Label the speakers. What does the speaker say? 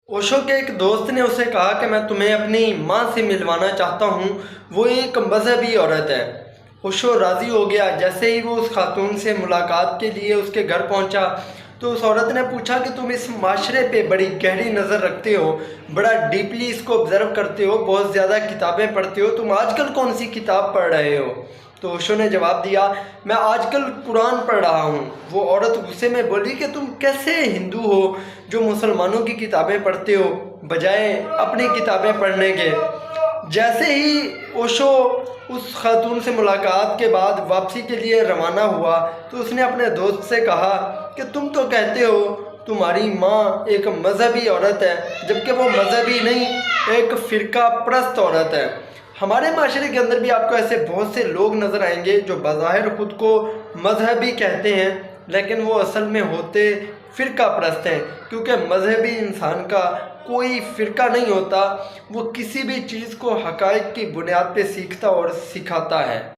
Speaker 1: ओशो के एक दोस्त ने उसे कहा कि मैं तुम्हें अपनी माँ से मिलवाना चाहता हूँ। वो एक मजहबी औरत है। ओशो राज़ी हो गया। जैसे ही वो उस खातून से मुलाकात के लिए उसके घर पहुँचा तो उस औरत ने पूछा कि तुम इस माशरे पे बड़ी गहरी नज़र रखते हो, बड़ा डीपली इसको ऑब्ज़र्व करते हो, बहुत ज़्यादा किताबें पढ़ते हो, तुम आजकल कौन सी किताब पढ़ रहे हो? तो ओशो ने जवाब दिया, मैं आजकल कुरान पढ़ रहा हूँ। वो औरत गुस्से में बोली कि तुम कैसे हिंदू हो जो मुसलमानों की किताबें पढ़ते हो बजाय अपनी किताबें पढ़ने के। जैसे ही ओशो उस खातून से मुलाकात के बाद वापसी के लिए रवाना हुआ तो उसने अपने दोस्त से कहा कि तुम तो कहते हो तुम्हारी माँ एक मजहबी औरत है, जबकि वो मजहबी नहीं, एक फ़िरका परस्त औरत है। हमारे माशरे के अंदर भी आपको ऐसे बहुत से लोग नज़र आएंगे जो बज़ाहिर ख़ुद को मजहबी कहते हैं, लेकिन वो असल में होते फ़िरका परस्त हैं। क्योंकि मजहबी इंसान का कोई फ़िरका नहीं होता, वो किसी भी चीज़ को हक़ाइक़ की बुनियाद पे सीखता और सिखाता है।